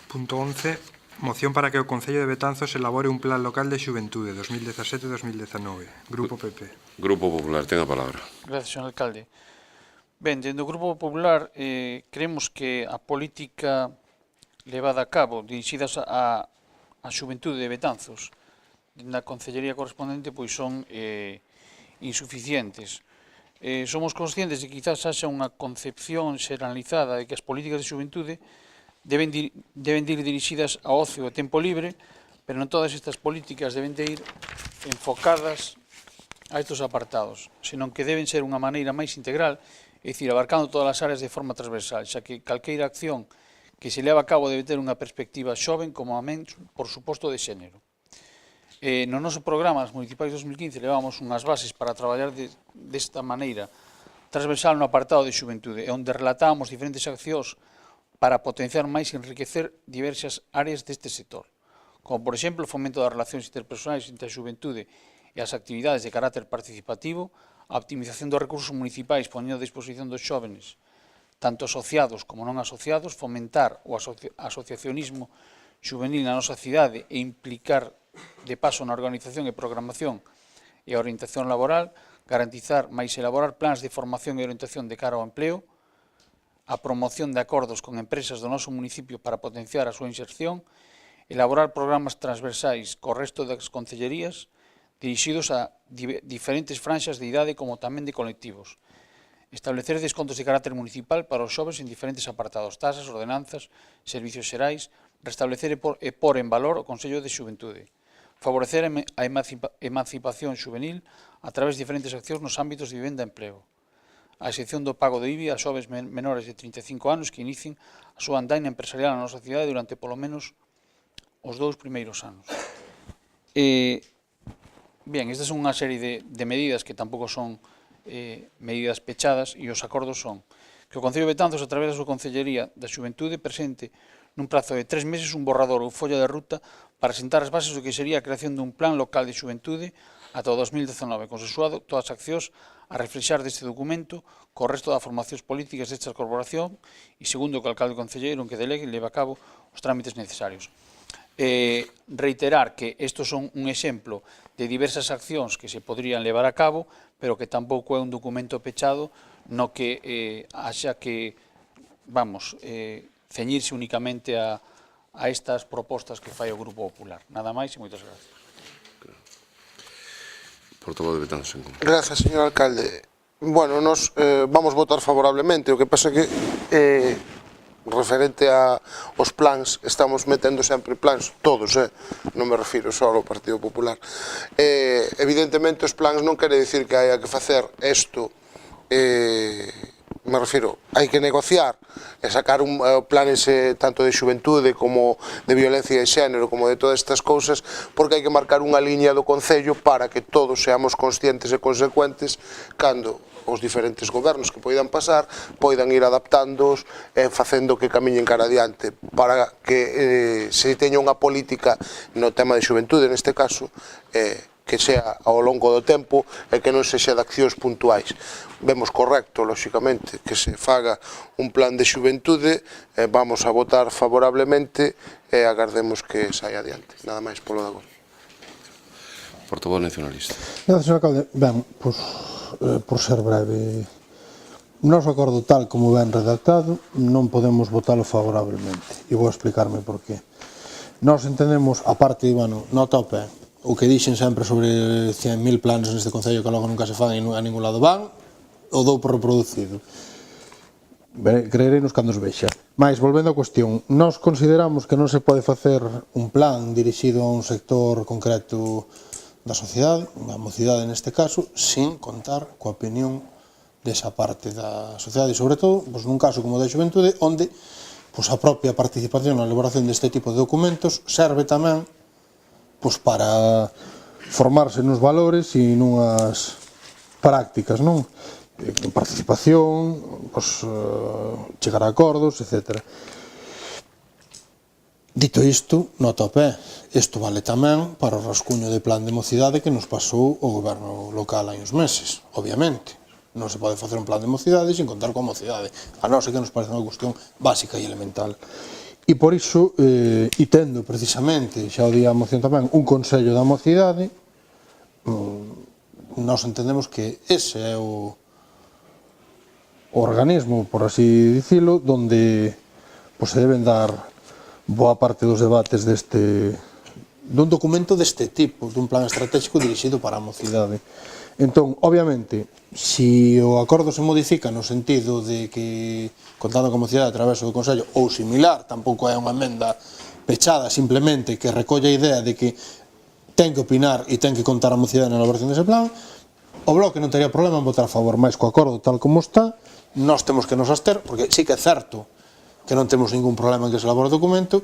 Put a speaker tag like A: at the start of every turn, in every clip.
A: Punto 11. Moción para que o Concello de Betanzos elabore un plan local de xuventude 2017-2019. Grupo PP.
B: Grupo Popular, ten a palabra.
C: Gracias, señor alcalde. Ben, dentro do Grupo Popular creemos que a política levada a cabo dirixidas a xuventude de Betanzos na concellería correspondente pois son insuficientes. Somos conscientes de que quizás haxa unha concepción xeralizada de que as políticas de xuventude deben de ir dirixidas ao ocio e tempo libre, pero non todas estas políticas deben de ir enfocadas a estes apartados, senón que deben ser unha maneira máis integral, é dicir, abarcando todas as áreas de forma transversal, xa que calqueira acción que se leva a cabo debe ter unha perspectiva xoven como a menos, por suposto, de xénero. No noso programa, as municipais 2015, levamos unhas bases para traballar desta maneira transversal no apartado de xuventude, onde relatamos diferentes accións para potenciar máis e enriquecer diversas áreas deste sector, como, por exemplo, o fomento das relacións interpersonais entre a xuventude e as actividades de carácter participativo, a optimización dos recursos municipais poñendo a disposición dos xóvenes, tanto asociados como non asociados, fomentar o asociacionismo juvenil na nosa cidade e implicar de paso na organización e programación e a orientación laboral, garantizar máis elaborar plans de formación e orientación de cara ao empleo, a promoción de acordos con empresas do noso municipio para potenciar a súa inserción, elaborar programas transversais co resto das concellerías dirixidos a diferentes franxas de idade como tamén de colectivos, establecer descontos de carácter municipal para os xoves en diferentes apartados, tasas, ordenanzas, servicios xerais, restablecer e por en valor o Consello de Xuventude, favorecer a emancipación xuvenil a través de diferentes accións nos ámbitos de vivenda e emprego, a excepción do pago de IBI a xoves menores de 35 anos que inicien a súa andaina empresarial na nosa cidade durante polo menos os 2 primeiros anos. Bien, estas son unha serie de medidas que tampouco son medidas pechadas e os acordos son que o Concello de Betanzos, a través da súa Concellería da Xuventude, presente nun prazo de 3 meses un borrador ou folla de ruta para sentar as bases do que sería a creación dun plan local de xuventude ata o 2019, consensuado todas as accións a reflexar deste documento co resto das formacións políticas desta corporación e segundo que o alcalde concelleiro en que delegue leva a cabo os trámites necesarios. Reiterar que estos son un exemplo de diversas accións que se podrían levar a cabo, pero que tampouco é un documento pechado no que haxa que, ceñirse únicamente a estas propostas que fai o Grupo Popular. Nada máis e moitas gracias.
B: Portavoz de Betanzos en común.
D: Gracias, señor alcalde. Bueno, nos vamos votar favorablemente. O que pasa que referente aos plans, estamos metendo sempre plans, todos, non me refiro só ao Partido Popular. Evidentemente, os plans non quere dicir que haya que facer isto, me refiro, hai que negociar e sacar planes tanto de xuventude como de violencia de xénero, como de todas estas cousas, porque hai que marcar unha liña do Concello para que todos seamos conscientes e consecuentes cando os diferentes gobernos que poidan pasar poidan ir adaptándoos e facendo que camiñen cara adiante para que se teña unha política no tema de xuventude, neste caso, que sea ao longo do tempo e que non sexa de accións puntuais. Vemos correcto, lóxicamente, que se faga un plan de xuventude, vamos a votar favorablemente e agardemos que saia adiante. Nada máis polo de agora.
B: Portavoz nacionalista.
E: Gracias, señor alcalde. Ben, pois, por ser breve, o noso acordo tal como ben redactado non podemos votalo favorablemente e vou explicarme por qué. Nós entendemos, a parte, no tope, o que dixen sempre sobre 100.000 planos neste Concello que logo nunca se fan e a ningún lado van, o dou por reproducido. Creereinos cando os vexa. Mais, volvendo á cuestión, nós consideramos que non se pode facer un plan dirixido a un sector concreto da sociedade, a mocidade neste caso, sin contar coa opinión desa parte da sociedade, e sobre todo, nun caso como o da xuventude, onde a propia participación na elaboración deste tipo de documentos serve tamén para formarse nos valores e nunhas prácticas, non? Participación, chegar a acordos, etc. Dito isto, nota ao pé, isto vale tamén para o rascuño de plan de mocidade que nos pasou o goberno local hai uns meses, obviamente. Non se pode facer un plan de mocidade sin contar coa mocidade. A nós é que nos parece unha cuestión básica e elemental. E por iso, e tendo precisamente, xa o día a moción tamén, un Consello da Mocidade, nós entendemos que ese é o organismo, por así dicilo, donde se deben dar boa parte dos debates dun documento deste tipo, dun plan estratégico dirixido para a mocidade. Entón, obviamente, se o acordo se modifica no sentido de que contando con mocidade a través do Consello ou similar, tampouco é unha emenda pechada, simplemente que recolle a idea de que ten que opinar e ten que contar a mocidade na elaboración dese plan, o Bloque non tería problema en votar a favor, máis co acordo tal como está, nós temos que nos abster, porque sí que é certo que non temos ningún problema en que se elabore o documento,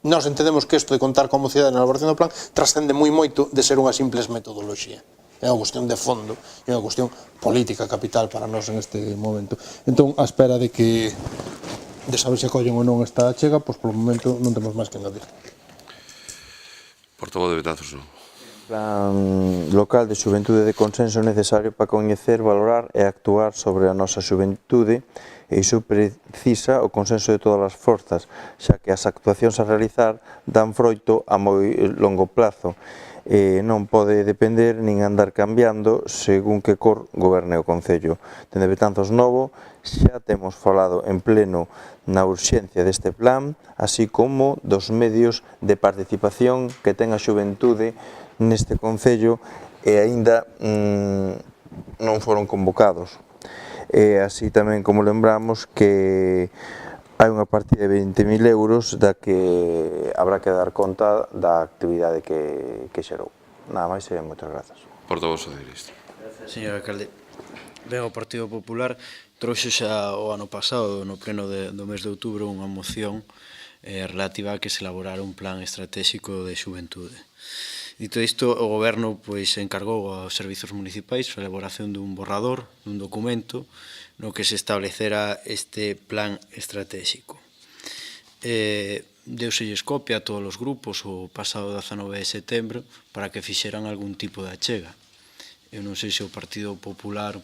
E: nós entendemos que isto de contar con mocidade na elaboración do plan trascende moi moito de ser unha simples metodoloxía. É unha cuestión de fondo, é unha cuestión política capital para nós en este momento. Entón, a espera de saber se acollen ou non esta achega, pois polo momento non temos máis que engadir.
B: Portavoz de Betanzos, non.
F: Plan local de xuventude de consenso necesario para coñecer, valorar e actuar sobre a nosa xuventude, e iso precisa o consenso de todas as forzas, xa que as actuacións a realizar dan froito a moi longo plazo. Non pode depender nin andar cambiando según que cor goberne o Concello. Dende Betanzos Novo xa temos falado en pleno na urxencia deste plan, así como dos medios de participación que ten a xuventude neste Concello e aínda non foron convocados. Así tamén como lembramos que hai unha partida de 20.000 euros da que habrá que dar conta da actividade que xerou. Nada máis e moitas grazas.
B: Portavoz socialista.
G: Señor alcalde, ben, o Partido Popular trouxe xa o ano pasado, no pleno do mes de outubro, unha moción relativa a que se elaborara un plan estratégico de xuventude. Dito isto, o Goberno encargou aos servizos municipais a elaboración dun borrador, dun documento, no que se establecera este plan estratégico. Deuselles copia a todos os grupos o pasado 19 de setembro para que fixeran algún tipo de achega. Eu non sei se o Partido Popular o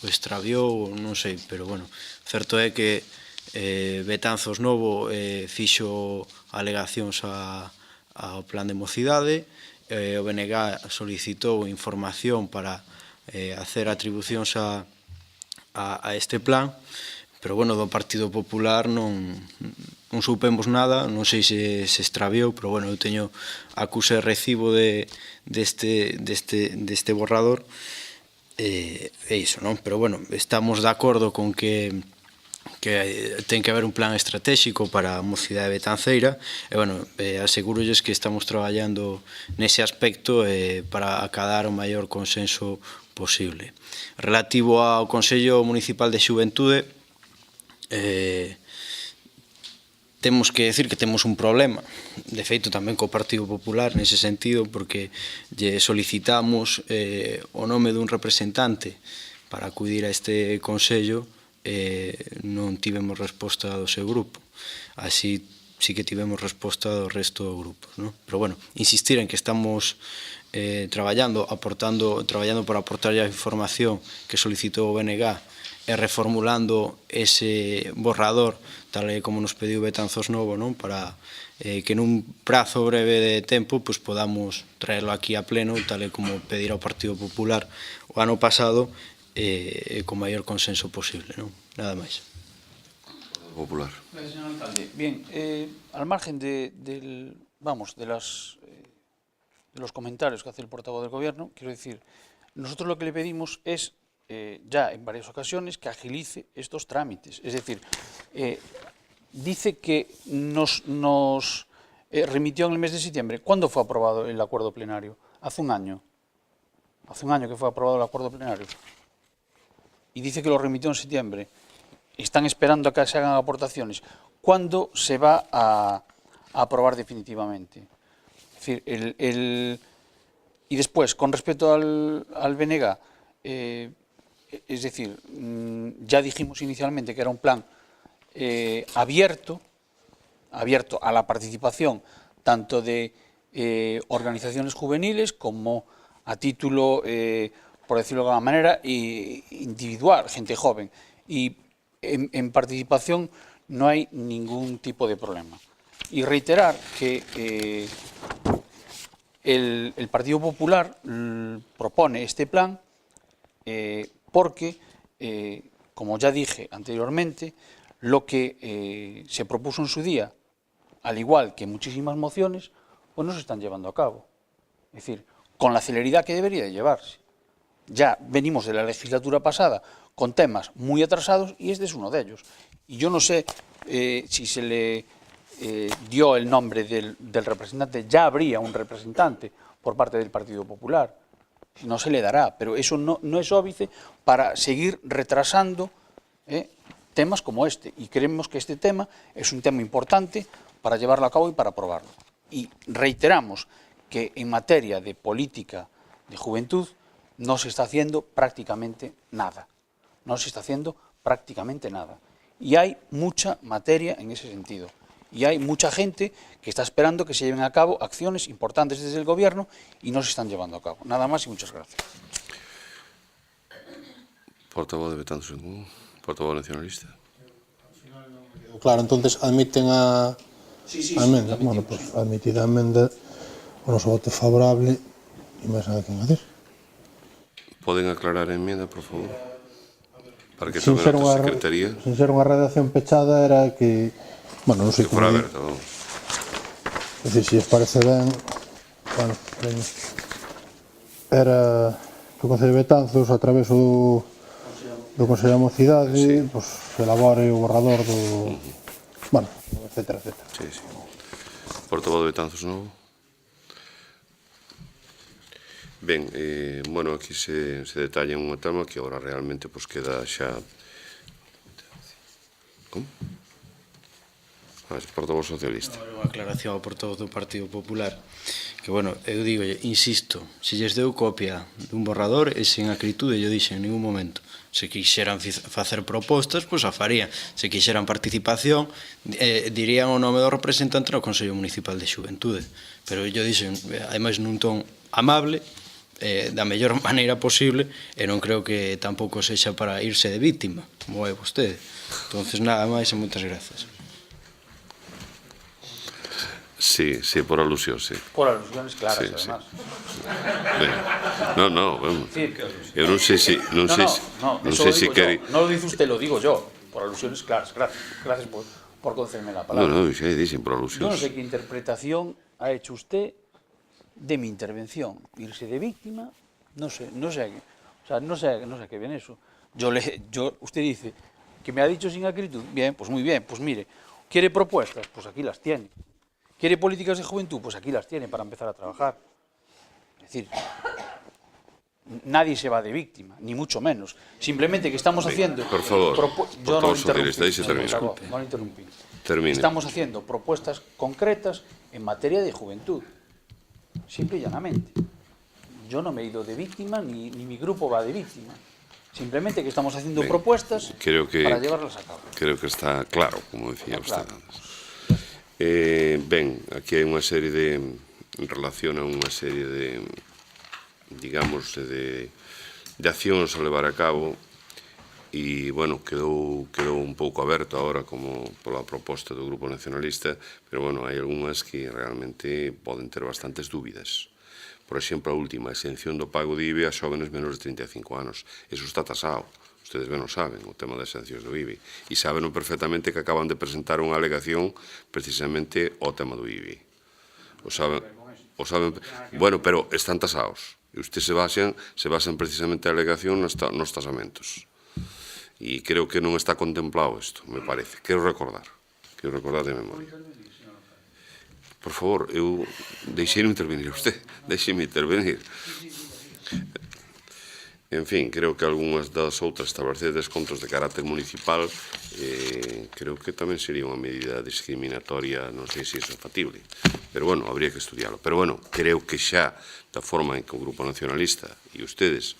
G: extraviou, non sei, pero bueno, certo é que Betanzos Novo fixo alegacións ao plan de mocidade, o BNG solicitou información para hacer atribucións a este plan, pero bueno, do Partido Popular non soupemos nada, non sei se extraviou, pero bueno, eu teño acuse de recibo deste borrador, e iso, non? Pero bueno, estamos de acordo con que ten que haber un plan estratégico para a mocidade betanceira e, bueno, asegurolles que estamos traballando nese aspecto para acadar o maior consenso posible. Relativo ao Consello Municipal de Xuventude, temos que decir que temos un problema, de feito tamén co Partido Popular nese sentido, porque lle solicitamos o nome dun representante para acudir a este Consello, non tivemos resposta do seu grupo, así sí que tivemos resposta do resto do grupo, non? Pero bueno, insistir en que estamos traballando para aportar a información que solicitou o BNG e reformulando ese borrador tal como nos pediu Betanzos Novo, non? Para que nun prazo breve de tempo podamos traerlo aquí a pleno tal como pedirá o Partido Popular o ano pasado, con maior consenso posible, non? Nada máis.
B: Popular.
C: Señor alcalde, bien, al margen de los comentarios que hace el portavoz del Gobierno, quiero decir, nosotros lo que le pedimos es, ya en varias ocasiones, que agilice estos trámites. Es decir, dice que nos remitió en el mes de septiembre. ¿Cuándo fue aprobado el acuerdo plenario? Hace un año. Hace un año que fue aprobado el acuerdo plenario. Y dice que lo remitió en septiembre. Están esperando a que se hagan aportaciones. ¿Cuándo se va a aprobar definitivamente? Es decir, y después, con respecto al BNG, es decir, ya dijimos inicialmente que era un plan abierto a la participación tanto de organizaciones juveniles como a título, por decirlo de alguna manera, individual, gente joven. Y en participación no hay ningún tipo de problema. Y reiterar que el Partido Popular propone este plan porque, como ya dije anteriormente, lo que se propuso en su día, al igual que muchísimas mociones, pues no se están llevando a cabo. Es decir, con la celeridad que debería de llevarse. Ya venimos de la legislatura pasada con temas muy atrasados y este es uno de ellos. Y yo no sé si se le dio el nombre del representante, ya habría un representante por parte del Partido Popular. No se le dará, pero eso no es óbice para seguir retrasando temas como este. Y creemos que este tema es un tema importante para llevarlo a cabo y para aprobarlo. Y reiteramos que en materia de política de juventud no se está haciendo prácticamente nada. No se está haciendo prácticamente nada. Y hay mucha materia en ese sentido. Y hay mucha gente que está esperando que se lleven a cabo acciones importantes desde el Gobierno y no se están llevando a cabo. Nada más y muchas gracias.
B: Portavoz de Betanzos en Común, portavoz nacionalista.
E: Claro, entonces admiten a emenda. Bueno, pues admitida a emenda, o noso voto é favorable e máis nada que añadir.
B: Poden aclarar a enmienda, por favor? Para que
E: Sin
B: tome
E: ser
B: nota a Secretaría.
E: Sin ser unha redacción pechada era que, bueno, non sei
B: Que
E: como
B: fora
E: dir.
B: aberta, vamos.
E: É dicir, se os parece ben, bueno, era que o Concello de Betanzos, a través do Consello da Mocidade, pues, elabore o borrador do, bueno, etcétera, etcétera.
B: Sí, sí. Portavoz de Betanzos novo. Ben, bueno, aquí se detalla un tema que agora realmente pues, queda xa... Como? Portavoz socialista.
G: Unha aclaración ao portavoz do Partido Popular que, bueno, eu digo, insisto, se lles deu copia dun borrador e sen acritude, yo dixen en ningún momento. Se quixeran facer propostas, pois a farían. Se quixeran participación, dirían o nome do representante no Consello Municipal de Xuventude. Pero yo dixen, ademais nun ton amable, da mellor maneira posible, e non creo que tampouco sexa para irse de víctima, como é vostede. Entonces, nada máis e moitas grazas.
B: Sí, sí, por alusión, sí.
C: Por alusiones claras,
B: Sí,
C: además.
B: Ben, no, vamos. Eu non sei se... Non sei se quere...
C: No lo dice usted, lo digo yo. Por alusiones claras. Gracias por concederme la palabra.
B: No, xa dixen por alusión.
C: Yo no sé qué interpretación ha hecho usted de mi intervención. Irse de víctima, no sé. O sea, no sé qué viene eso. Usted dice que me ha dicho sin acritud. Bien, pues muy bien. Pues mire, ¿quiere propuestas? Pues aquí las tiene. ¿Quiere políticas de juventud? Pues aquí las tiene para empezar a trabajar. Es decir, nadie se va de víctima, ni mucho menos. Simplemente que estamos haciendo...
B: Por favor,
C: yo no
B: socialista, ahí se termina.
C: No lo interrumpí.
B: Termine.
C: Estamos haciendo propuestas concretas en materia de juventud. Simple y llanamente. Yo no me he ido de víctima, ni mi grupo va de víctima. Simplemente que estamos haciendo propuestas para llevarlas a cabo.
B: Creo que está claro, como decía usted antes. Ben, aquí hai unha serie de... en relación a unha serie de, digamos, de accións a levar a cabo e, bueno, quedou un pouco aberto agora como pola proposta do Grupo Nacionalista, pero, bueno, hai algunhas que realmente poden ter bastantes dúbidas. Por exemplo, a última, a exención do pago de IBI a xóvenes menores de 35 anos. Eso está tasado. Ustedes ben o saben, o tema das exencións do IBI. E saben perfectamente que acaban de presentar unha alegación precisamente ao tema do IBI. O saben, bueno, pero están tasados. E ustedes se basan precisamente a alegación nos tasamentos. E creo que non está contemplado isto, me parece. Quero recordar de memoria. Por favor, eu deixei-me intervenir a usted. Deixei-me intervenir. En fin, creo que algunhas das outras establecer descontos de carácter municipal creo que tamén sería unha medida discriminatoria, non sei se iso é factible, pero, bueno, habría que estudiarlo. Pero, bueno, creo que xa da forma en que o Grupo Nacionalista e ustedes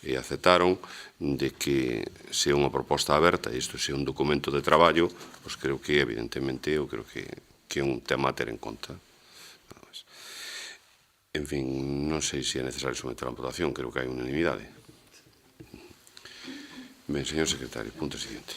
B: aceptaron de que sea unha proposta aberta e isto sea un documento de traballo, pois creo que, evidentemente, eu creo que é un tema a ter en conta. En fin, non sei se é necesario someter a votación, creo que hai unanimidade. Ben, señor secretario, punto siguiente.